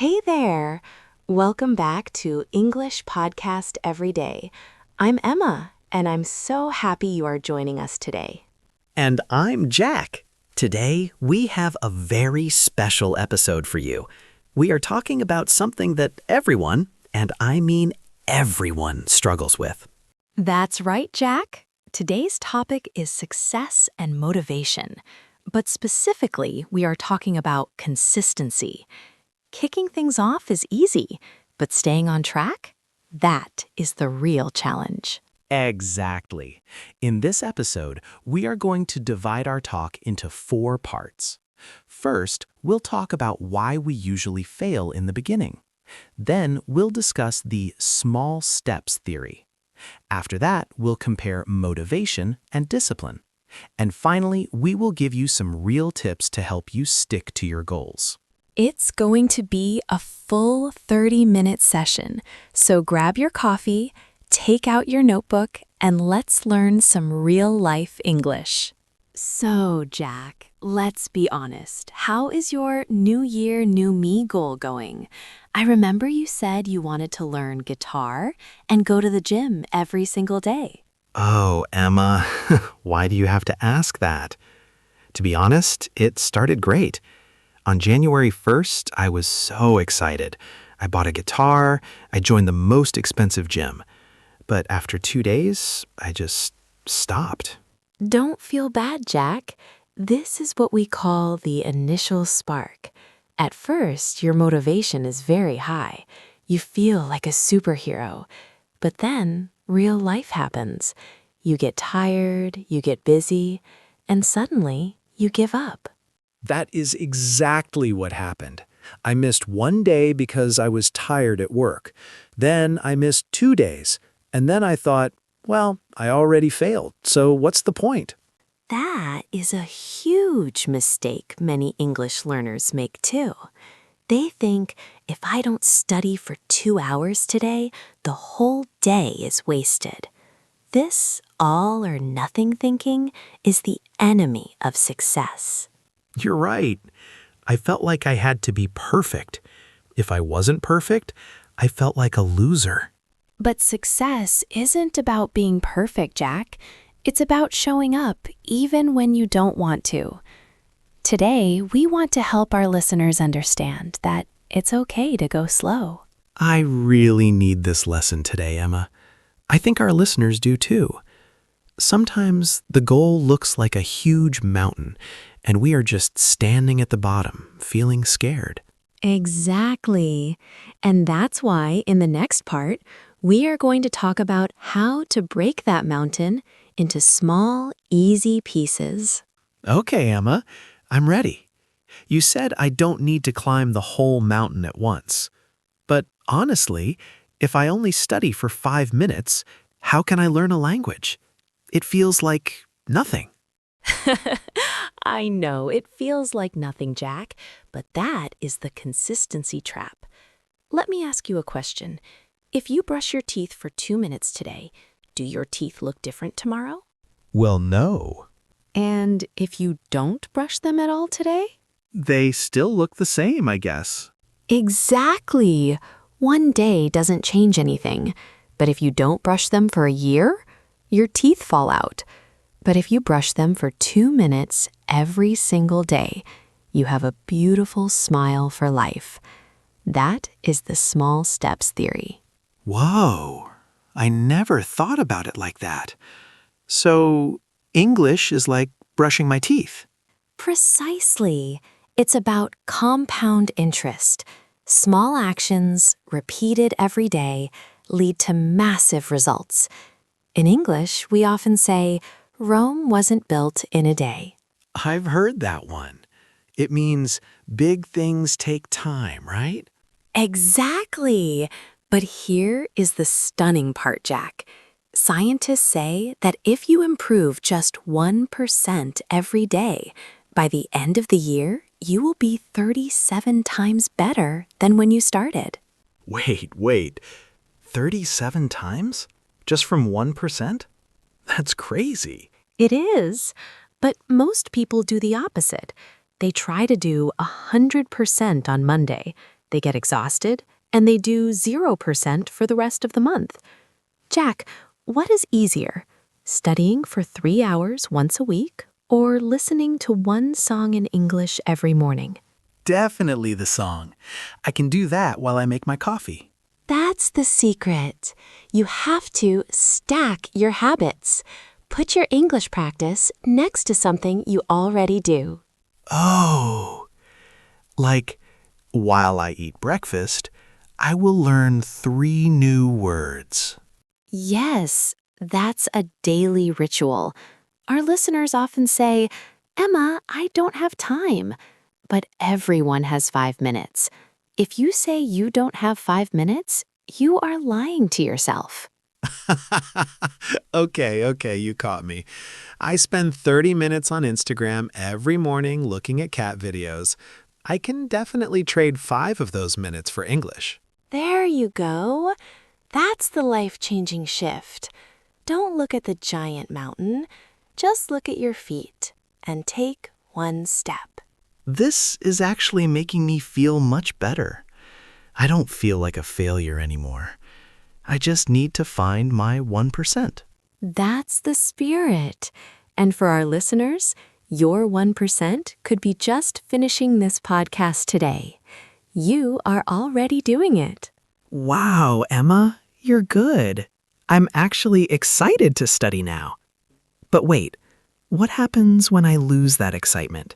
Hey there! Welcome back to English Podcast Every Day. I'm Emma, and I'm so happy you are joining us today. And I'm Jack. Today, we have a very special episode for you. We are talking about something that everyone, and I mean everyone, struggles with. That's right, Jack. Today's topic is success and motivation. But specifically, we are talking about consistency. Kicking things off is easy, but staying on track? That is the real challenge. Exactly. In this episode, we are going to divide our talk into 4 parts. First, we'll talk about why we usually fail in the beginning. Then, we'll discuss the small steps theory. After that, we'll compare motivation and discipline. And finally, we will give you some real tips to help you stick to your goals. It's going to be a full 30-minute session, so grab your coffee, take out your notebook, and let's learn some real-life English. So, Jack, let's be honest. How is your New Year, New Me goal going? I remember you said you wanted to learn guitar and go to the gym every single day. Oh, Emma, why do you have to ask that? To be honest, it started great. On January 1st, I was so excited. I bought a guitar, I joined the most expensive gym. But after 2 days, I just stopped. Don't feel bad, Jack. This is what we call the initial spark. At first, your motivation is very high. You feel like a superhero. But then, real life happens. You get tired, you get busy, and suddenly, you give up. That is exactly what happened. I missed 1 day because I was tired at work. Then I missed 2 days. And then I thought, well, I already failed, so what's the point? That is a huge mistake many English learners make too. They think, if I don't study for 2 hours today, the whole day is wasted. This all or nothing thinking is the enemy of success. You're right. I felt like I had to be perfect. If I wasn't perfect, I felt like a loser. But success isn't about being perfect, Jack. It's about showing up even when you don't want to. Today, we want to help our listeners understand that it's okay to go slow. I really need this lesson today, Emma. I think our listeners do too. Sometimes the goal looks like a huge mountain, and we are just standing at the bottom, feeling scared. Exactly. And that's why in the next part, we are going to talk about how to break that mountain into small, easy pieces. Okay, Emma, I'm ready. You said I don't need to climb the whole mountain at once. But honestly, if I only study for 5 minutes, how can I learn a language? It feels like nothing. I know, it feels like nothing, Jack, but that is the consistency trap. Let me ask you a question. If you brush your teeth for 2 minutes today, do your teeth look different tomorrow? Well, no. And if you don't brush them at all today? They still look the same, I guess. Exactly. 1 day doesn't change anything. But if you don't brush them for a year, your teeth fall out. But if you brush them for 2 minutes every single day, you have a beautiful smile for life. That is the small steps theory. Whoa, I never thought about it like that. So, English is like brushing my teeth. Precisely. It's about compound interest. Small actions, repeated every day, lead to massive results. In English, we often say, Rome wasn't built in a day. I've heard that one. It means big things take time, right? Exactly. But here is the stunning part, Jack. Scientists say that if you improve just 1% every day, by the end of the year, you will be 37 times better than when you started. Wait. 37 times? Just from 1%? That's crazy. It is, but most people do the opposite. They try to do 100% on Monday, they get exhausted, and they do 0% for the rest of the month. Jack, what is easier, studying for 3 hours once a week or listening to one song in English every morning? Definitely the song. I can do that while I make my coffee. That's the secret. You have to stack your habits. Put your English practice next to something you already do. Oh, like while I eat breakfast, I will learn 3 new words. Yes, that's a daily ritual. Our listeners often say, Emma, I don't have time. But everyone has 5 minutes. If you say you don't have 5 minutes, you are lying to yourself. Okay, you caught me. I spend 30 minutes on Instagram every morning looking at cat videos. I can definitely trade 5 of those minutes for English. There you go. That's the life-changing shift. Don't look at the giant mountain. Just look at your feet and take one step. This is actually making me feel much better. I don't feel like a failure anymore. I just need to find my 1%. That's the spirit. And for our listeners, your 1% could be just finishing this podcast today. You are already doing it. Wow, Emma, you're good. I'm actually excited to study now. But wait, what happens when I lose that excitement?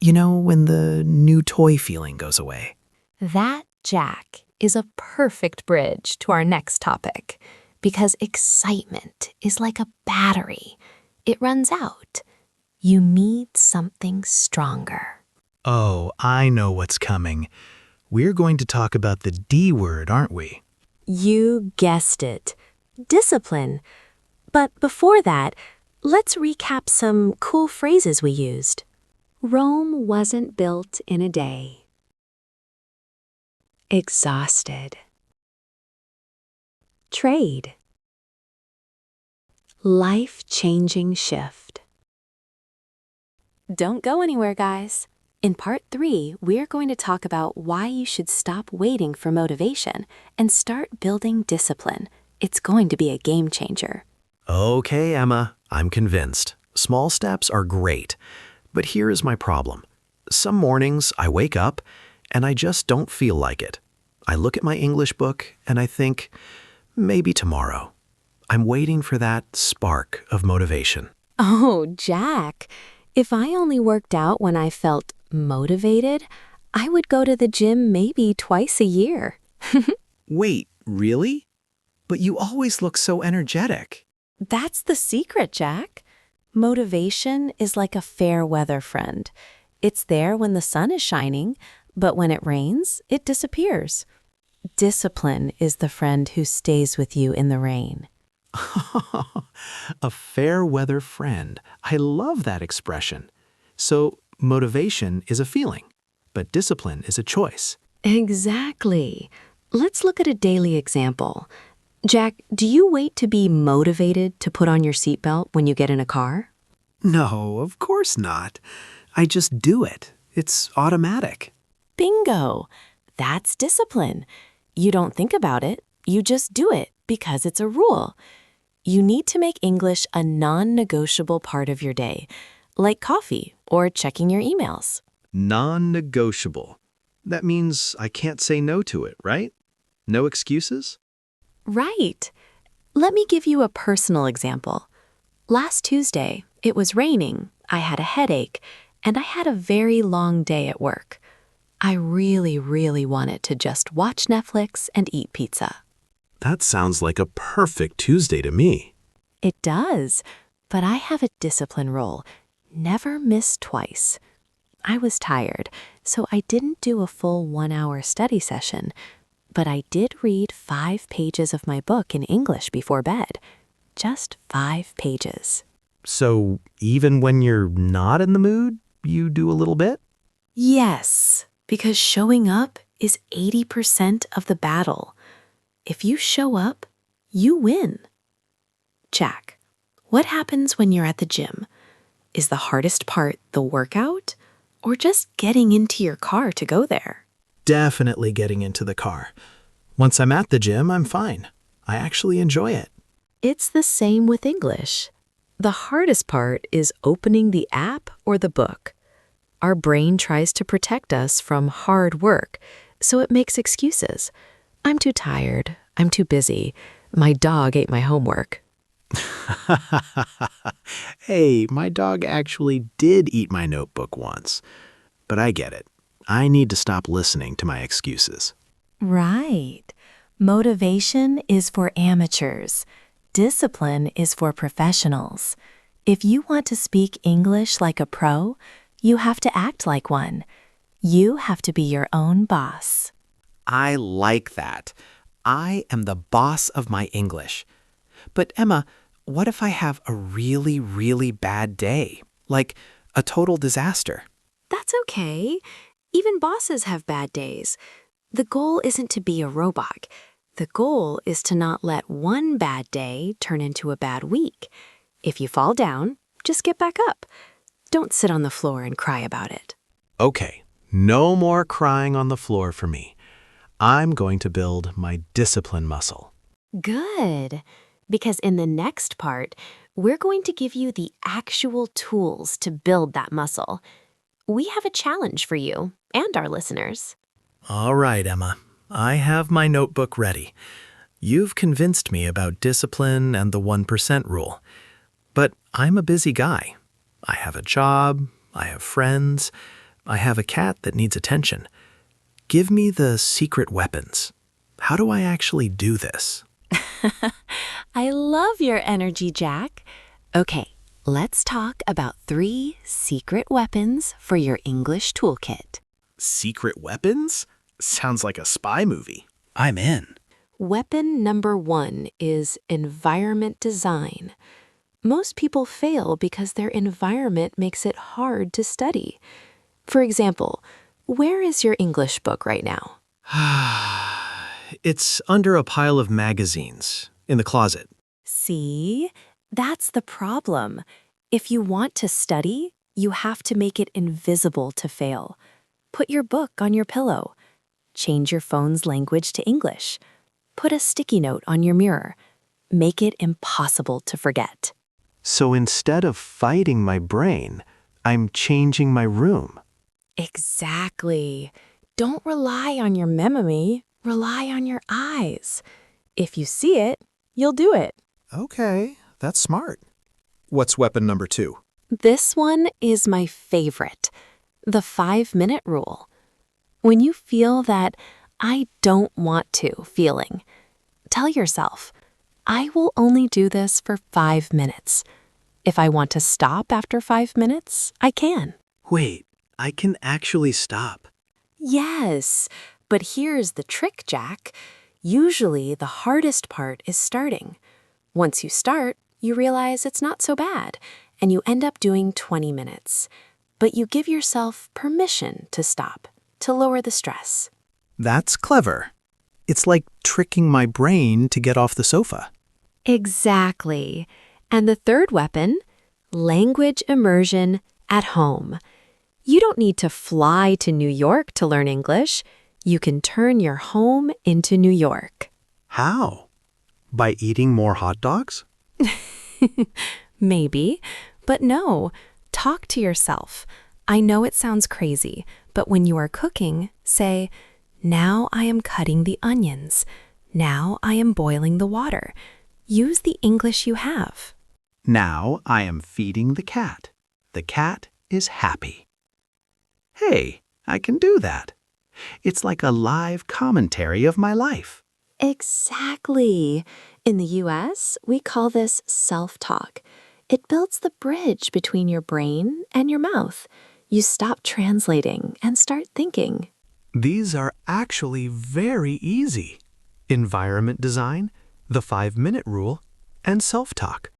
You know, when the new toy feeling goes away. That, Jack, is a perfect bridge to our next topic, because excitement is like a battery. It runs out. You need something stronger. Oh, I know what's coming. We're going to talk about the D word, aren't we? You guessed it. Discipline. But before that, let's recap some cool phrases we used. Rome wasn't built in a day. Exhausted. Trade. Life-changing shift. Don't go anywhere, guys. In part 3, we're going to talk about why you should stop waiting for motivation and start building discipline. It's going to be a game changer. Okay, Emma, I'm convinced. Small steps are great. But here is my problem. Some mornings I wake up and I just don't feel like it. I look at my English book and I think, maybe tomorrow. I'm waiting for that spark of motivation. Oh, Jack, if I only worked out when I felt motivated, I would go to the gym maybe twice a year. Wait, really? But you always look so energetic. That's the secret, Jack. Motivation is like a fair weather friend. It's there when the sun is shining, but when it rains, it disappears. Discipline is the friend who stays with you in the rain. A fair weather friend. I love that expression. So motivation is a feeling, but discipline is a choice. Exactly. Let's look at a daily example. Jack, do you wait to be motivated to put on your seatbelt when you get in a car? No, of course not. I just do it. It's automatic. Bingo! That's discipline. You don't think about it, you just do it because it's a rule. You need to make English a non-negotiable part of your day, like coffee or checking your emails. Non-negotiable. That means I can't say no to it, right? No excuses? Right. Let me give you a personal example. Last Tuesday, it was raining, I had a headache, and I had a very long day at work. I really wanted to just watch Netflix and eat pizza. That sounds like a perfect Tuesday to me. It does, but I have a discipline rule. Never miss twice. I was tired, so I didn't do a full 1-hour study session, but I did read 5 pages of my book in English before bed. Just 5 pages. So even when you're not in the mood, you do a little bit? Yes, because showing up is 80% of the battle. If you show up, you win. Jack, what happens when you're at the gym? Is the hardest part the workout or just getting into your car to go there? definitely getting into the car. Once I'm at the gym, I'm fine. I actually enjoy it. It's the same with English. The hardest part is opening the app or the book. Our brain tries to protect us from hard work, so it makes excuses. I'm too tired. I'm too busy. My dog ate my homework. Hey, my dog actually did eat my notebook once. But I get it. I need to stop listening to my excuses. Right. Motivation is for amateurs. Discipline is for professionals. If you want to speak English like a pro, you have to act like one. You have to be your own boss. I like that. I am the boss of my English. But Emma, what if I have a really, really bad day? Like a total disaster? That's okay. Even bosses have bad days. The goal isn't to be a robot. The goal is to not let one bad day turn into a bad week. If you fall down, just get back up. Don't sit on the floor and cry about it. Okay, no more crying on the floor for me. I'm going to build my discipline muscle. Good. Because in the next part, we're going to give you the actual tools to build that muscle. We have a challenge for you and our listeners. All right, Emma. I have my notebook ready. You've convinced me about discipline and the 1% rule. But I'm a busy guy. I have a job, I have friends, I have a cat that needs attention. Give me the secret weapons. How do I actually do this? I love your energy, Jack. Okay, let's talk about 3 secret weapons for your English toolkit. Secret weapons? Sounds like a spy movie. I'm in. Weapon number 1 is environment design. Most people fail because their environment makes it hard to study. For example, where is your English book right now? It's under a pile of magazines in the closet. See? That's the problem. If you want to study, you have to make it invisible to fail. Put your book on your pillow. Change your phone's language to English. Put a sticky note on your mirror. Make it impossible to forget. So instead of fighting my brain, I'm changing my room. Exactly. Don't rely on your memory. Rely on your eyes. If you see it, you'll do it. Okay, that's smart. What's weapon number 2? This one is my favorite, the 5-minute rule. When you feel that I don't want to feeling, tell yourself, I will only do this for 5 minutes. If I want to stop after 5 minutes, I can. Wait, I can actually stop. Yes, but here's the trick, Jack. Usually the hardest part is starting. Once you start, you realize it's not so bad, and you end up doing 20 minutes. But you give yourself permission to stop, to lower the stress. That's clever. It's like tricking my brain to get off the sofa. Exactly. And the third weapon, language immersion at home. You don't need to fly to New York to learn English. You can turn your home into New York. How? By eating more hot dogs? Maybe, but no. Talk to yourself. I know it sounds crazy, but when you are cooking, say, now I am cutting the onions. Now I am boiling the water. Use the English you have. Now I am feeding the cat. The cat is happy. Hey, I can do that. It's like a live commentary of my life. Exactly. In the US, we call this self-talk. It builds the bridge between your brain and your mouth. You stop translating and start thinking. These are actually very easy. Environment design, the 5-minute rule, and self-talk.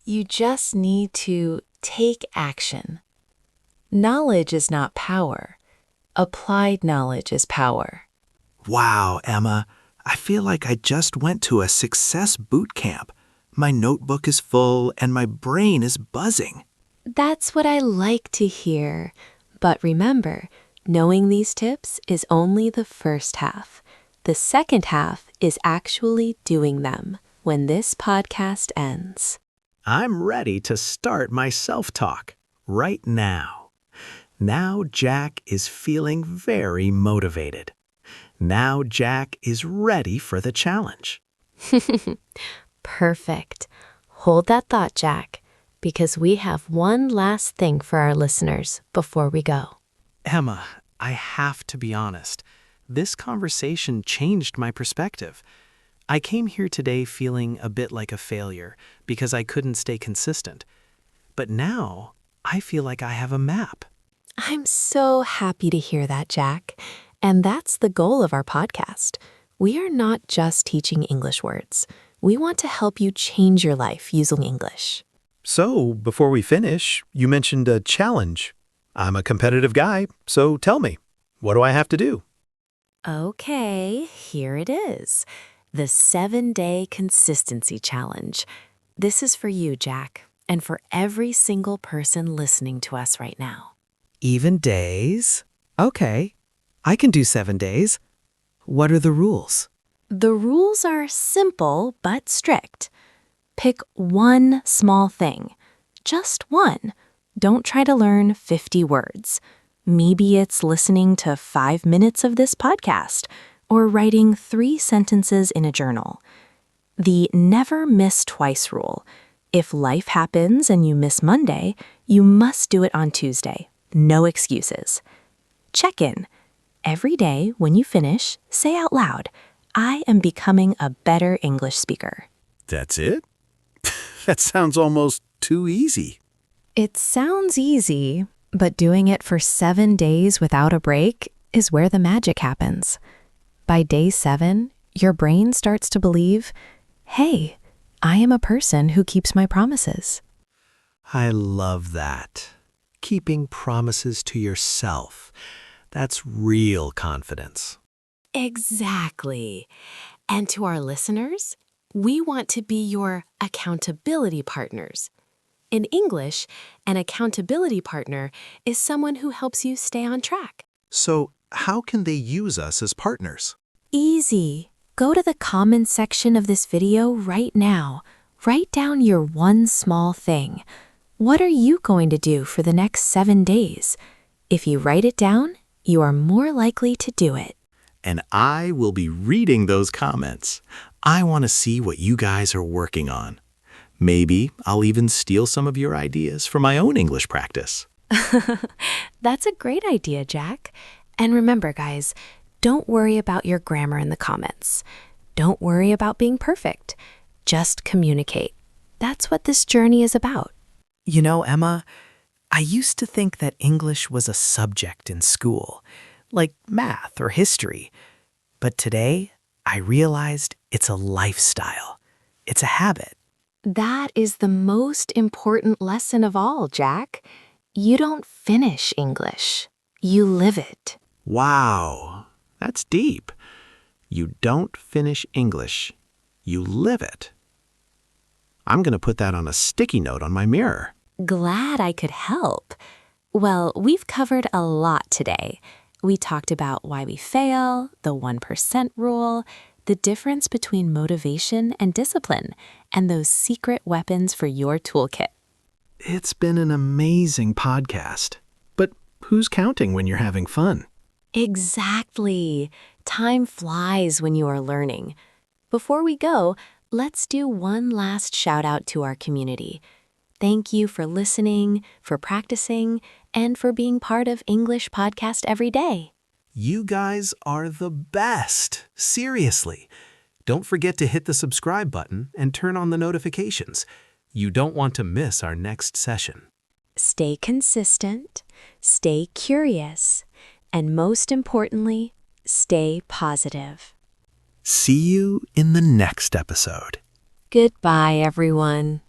You just need to take action. Knowledge is not power. Applied knowledge is power. Wow, Emma. I feel like I just went to a success boot camp. My notebook is full and my brain is buzzing. That's what I like to hear. But remember, Knowing these tips is only the first half. The second half is actually doing them when this podcast ends. I'm ready to start my self-talk right now. Now Jack is feeling very motivated. Now Jack is ready for the challenge. Perfect. Hold that thought, Jack, because we have one last thing for our listeners before we go. Emma, I have to be honest. This conversation changed my perspective. I came here today feeling a bit like a failure because I couldn't stay consistent. But now I feel like I have a map. I'm so happy to hear that, Jack. And that's the goal of our podcast. We are not just teaching English words. We want to help you change your life using English. So, before we finish, you mentioned a challenge. I'm a competitive guy, so tell me, what do I have to do? Okay, here it is. The 7-Day Consistency Challenge. This is for you, Jack, and for every single person listening to us right now. Even days? Okay, I can do 7 days. What are the rules? The rules are simple but strict. Pick one small thing. Just one. Don't try to learn 50 words. Maybe it's listening to 5 minutes of this podcast or writing 3 sentences in a journal. The never miss twice rule. If life happens and you miss Monday, you must do it on Tuesday. No excuses. Check in. Every day when you finish, say out loud, I am becoming a better English speaker. That's it? That sounds almost too easy. It sounds easy, but doing it for 7 days without a break is where the magic happens. By day 7, your brain starts to believe, hey, I am a person who keeps my promises. I love that. Keeping promises to yourself. That's real confidence. Exactly. And to our listeners, we want to be your accountability partners. In English, an accountability partner is someone who helps you stay on track. So, how can they use us as partners? Easy. Go to the comments section of this video right now. Write down your one small thing. What are you going to do for the next 7 days? If you write it down, you are more likely to do it. And I will be reading those comments. I want to see what you guys are working on. Maybe I'll even steal some of your ideas for my own English practice. That's a great idea, Jack. And remember, guys, don't worry about your grammar in the comments. Don't worry about being perfect. Just communicate. That's what this journey is about. You know, Emma, I used to think that English was a subject in school, like math or history. But today, I realized it's a lifestyle. It's a habit. That is the most important lesson of all, Jack. You don't finish English. You live it. Wow, that's deep. You don't finish English. You live it. I'm going to put that on a sticky note on my mirror. Glad I could help. Well, we've covered a lot today. We talked about why we fail, the 1% rule, the difference between motivation and discipline, and those secret weapons for your toolkit. It's been an amazing podcast. But who's counting when you're having fun? Exactly. Time flies when you are learning. Before we go, let's do one last shout out to our community. Thank you for listening, for practicing, and for being part of English Podcast Every Day. You guys are the best. Seriously. Don't forget to hit the subscribe button and turn on the notifications. You don't want to miss our next session. Stay consistent, stay curious, and most importantly, stay positive. See you in the next episode. Goodbye, everyone.